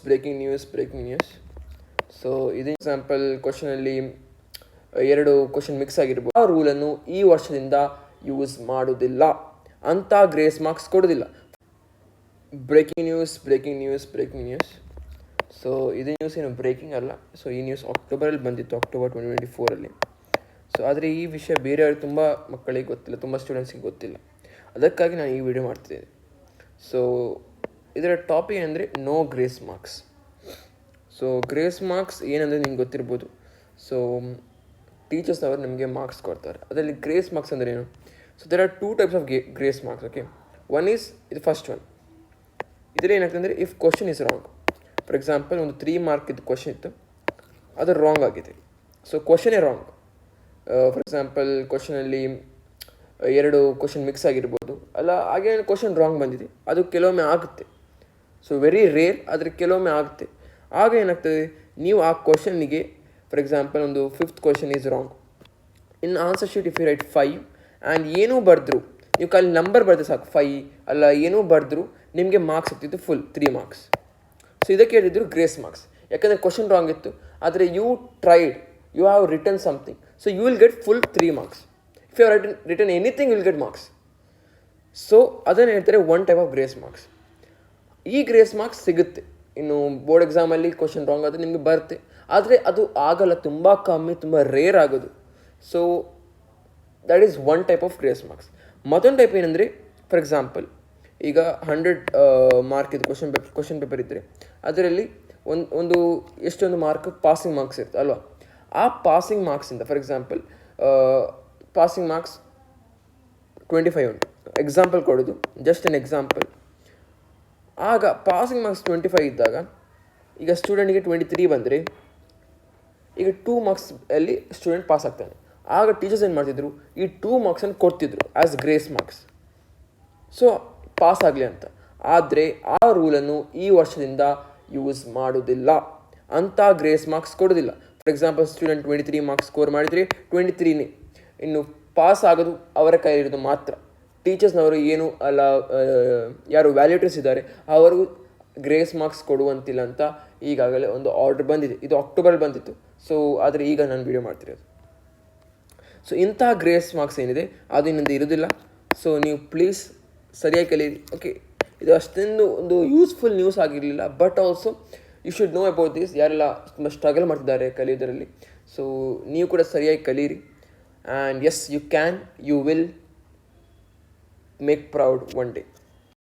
Breaking news. So ಇದು example ಕ್ವಶನಲ್ಲಿ ಎರಡು ಕ್ವಶನ್ ಮಿಕ್ಸ್ ಆಗಿರ್ಬೋದು. ಆ ರೂಲನ್ನು ಈ ವರ್ಷದಿಂದ ಯೂಸ್ ಮಾಡೋದಿಲ್ಲ ಅಂತ ಗ್ರೇಸ್ ಮಾರ್ಕ್ಸ್ ಕೊಡೋದಿಲ್ಲ. Breaking news. ಸೊ ಇದು ನ್ಯೂಸ್ ಏನು ಬ್ರೇಕಿಂಗ್ ಅಲ್ಲ. ಸೊ ಈ ನ್ಯೂಸ್ ಅಕ್ಟೋಬರಲ್ಲಿ ಬಂದಿತ್ತು, ಅಕ್ಟೋಬರ್ 2024. ಸೊ ಆದರೆ ಈ ವಿಷಯ ಬೇರೆಯವ್ರಿಗೆ ತುಂಬ ಮಕ್ಕಳಿಗೆ ಗೊತ್ತಿಲ್ಲ, ತುಂಬ ಸ್ಟೂಡೆಂಟ್ಸಿಗೆ ಗೊತ್ತಿಲ್ಲ. ಅದಕ್ಕಾಗಿ ನಾನು ಈ ವಿಡಿಯೋ ಮಾಡ್ತಿದ್ದೇನೆ. ಸೊ ಇದರ ಟಾಪಿಕ್ ಏನಂದರೆ no grace marks. So grace marks ಏನಂದರೆ ನಿಮ್ಗೆ ಗೊತ್ತಿರ್ಬೋದು. ಸೊ ಟೀಚರ್ಸ್ನವರು ನಿಮಗೆ ಮಾರ್ಕ್ಸ್ ಕೊಡ್ತಾರೆ. ಅದರಲ್ಲಿ ಗ್ರೇಸ್ ಮಾರ್ಕ್ಸ್ ಅಂದರೆ ಏನು? So there are 2 types of grace marks. Okay, one is ಇದು ಫಸ್ಟ್ ಒನ್. ಇದರಲ್ಲಿ ಏನಾಗ್ತದೆ ಅಂದರೆ if question is wrong. For example ಒಂದು 3 ಮಾರ್ಕ್ ಇದ್ದು ಕ್ವಶನ್ ಇತ್ತು, ಅದು ರಾಂಗ್ ಆಗಿದೆ. ಸೊ ಕ್ವಶನೇ ರಾಂಗ್. ಫಾರ್ ಎಕ್ಸಾಂಪಲ್ ಕ್ವಶನಲ್ಲಿ ಎರಡು ಕ್ವಶನ್ ಮಿಕ್ಸ್ ಆಗಿರ್ಬೋದು, ಅಲ್ಲ ಹಾಗೆ ಕ್ವಶನ್ ರಾಂಗ್ ಬಂದಿದೆ, ಅದು ಕೆಲವೊಮ್ಮೆ ಆಗುತ್ತೆ. ಸೊ ವೆರಿ ರೇರ್, ಆದರೆ ಕೆಲವೊಮ್ಮೆ ಆಗುತ್ತೆ. ಆಗ ಏನಾಗ್ತದೆ, ನೀವು ಆ ಕ್ವಶನ್ನಿಗೆ ಫಾರ್ ಎಕ್ಸಾಂಪಲ್ ಒಂದು 5th question is wrong. In answer sheet if you write 5 and ಏನೂ ಬರೆದ್ರು, ನೀವು ಖಾಲಿ ನಂಬರ್ ಬರೆದ್ರೆ ಸಾಕು, 5 ಅಲ್ಲ ಏನೂ ಬರೆದ್ರು ನಿಮಗೆ ಮಾರ್ಕ್ಸ್ ಸಿಗ್ತಿತ್ತು ಫುಲ್ 3 ಮಾರ್ಕ್ಸ್. ಸೊ ಇದಕ್ಕೆ ಹೇಳಿದ್ರು ಗ್ರೇಸ್ ಮಾರ್ಕ್ಸ್. ಯಾಕಂದರೆ ಕ್ವಶನ್ ರಾಂಗ್ ಇತ್ತು, ಆದರೆ you tried, you have written something, so you will get full 3 marks. If you have written anything will get marks. So ಅದನ್ನು ಹೇಳ್ತಾರೆ one type of grace marks. ಈ grace marks ಸಿಗುತ್ತೆ. ಇನ್ನು board ಎಕ್ಸಾಮಲ್ಲಿ question wrong ಆದರೆ ನಿಮಗೆ ಬರುತ್ತೆ, ಆದರೆ ಅದು ಆಗಲ್ಲ, ತುಂಬ ಕಮ್ಮಿ, ತುಂಬ ರೇರ್ ಆಗೋದು. So that is one type of grace marks. ಮತ್ತೊಂದು ಟೈಪ್ ಏನಂದರೆ, ಫಾರ್ ಎಕ್ಸಾಂಪಲ್ ಈಗ 100 ಮಾರ್ಕ್ ಇದು ಕ್ವಶನ್ ಪೇಪರ್ ಇದ್ದರೆ ಅದರಲ್ಲಿ ಒಂದು ಎಷ್ಟೊಂದು ಮಾರ್ಕ್ ಪಾಸಿಂಗ್ ಮಾರ್ಕ್ಸ್ ಇರುತ್ತೆ ಅಲ್ವಾ. ಆ ಪಾಸಿಂಗ್ ಮಾರ್ಕ್ಸಿಂದ ಫಾರ್ ಎಕ್ಸಾಂಪಲ್ ಪಾಸಿಂಗ್ ಮಾರ್ಕ್ಸ್ 25 ಉಂಟು. ಎಕ್ಸಾಂಪಲ್ ಕೊಡೋದು, ಜಸ್ಟ್ ಎನ್ ಎಕ್ಸಾಂಪಲ್. ಆಗ ಪಾಸಿಂಗ್ ಮಾರ್ಕ್ಸ್ 25 ಇದ್ದಾಗ ಈಗ ಸ್ಟೂಡೆಂಟಿಗೆ 23 ಬಂದರೆ ಈಗ 2 ಮಾರ್ಕ್ಸ್ ಅಲ್ಲಿ ಸ್ಟೂಡೆಂಟ್ ಪಾಸ್ ಆಗ್ತಾನೆ. ಆಗ ಟೀಚರ್ಸ್ ಏನು ಮಾಡ್ತಿದ್ರು, ಈ 2 ಮಾರ್ಕ್ಸನ್ನು ಕೊಡ್ತಿದ್ರು as grace marks, so pass ಆಗಲಿ ಅಂತ. ಆದರೆ ಆ ರೂಲನ್ನು ಈ ವರ್ಷದಿಂದ ಯೂಸ್ ಮಾಡೋದಿಲ್ಲ ಅಂತ ಗ್ರೇಸ್ ಮಾರ್ಕ್ಸ್ ಕೊಡೋದಿಲ್ಲ. For example student 23 marks score ಮಾಡಿದರೆ 23ನೇ, ಇನ್ನು ಪಾಸ್ ಆಗೋದು ಅವರ ಕೈಲಿರೋದು ಮಾತ್ರ. ಟೀಚರ್ಸ್ನವರು ಏನು ಅಲ್ಲ, ಯಾರು ವ್ಯಾಲ್ಯೂಟರ್ಸ್ ಇದ್ದಾರೆ ಅವರು ಗ್ರೇಸ್ ಮಾರ್ಕ್ಸ್ ಕೊಡುವಂತಿಲ್ಲ ಅಂತ ಈಗಾಗಲೇ ಒಂದು ಆರ್ಡರ್ ಬಂದಿದೆ. ಇದು ಅಕ್ಟೋಬರಲ್ಲಿ ಬಂದಿತ್ತು. ಸೊ ಆದರೆ ಈಗ ನಾನು ವಿಡಿಯೋ ಮಾಡ್ತಿರೋದು. ಸೊ ಇಂಥ ಗ್ರೇಸ್ ಮಾರ್ಕ್ಸ್ ಏನಿದೆ ಅದು ಇನ್ನೊಂದು ಇರೋದಿಲ್ಲ. ಸೊ ನೀವು ಪ್ಲೀಸ್ ಸರಿಯಾಗಿ ಕಲೀರಿ. ಓಕೆ, ಇದು ಅಷ್ಟೊಂದು ಒಂದು ಯೂಸ್ಫುಲ್ ನ್ಯೂಸ್ ಆಗಿರಲಿಲ್ಲ, but also you should know about this. ಯಾರೆಲ್ಲ ತುಂಬ ಸ್ಟ್ರಗಲ್ ಮಾಡ್ತಿದ್ದಾರೆ ಕಲಿಯೋದರಲ್ಲಿ, ಸೊ ನೀವು ಕೂಡ ಸರಿಯಾಗಿ ಕಲೀರಿ. And yes, you can, you will make proud one day.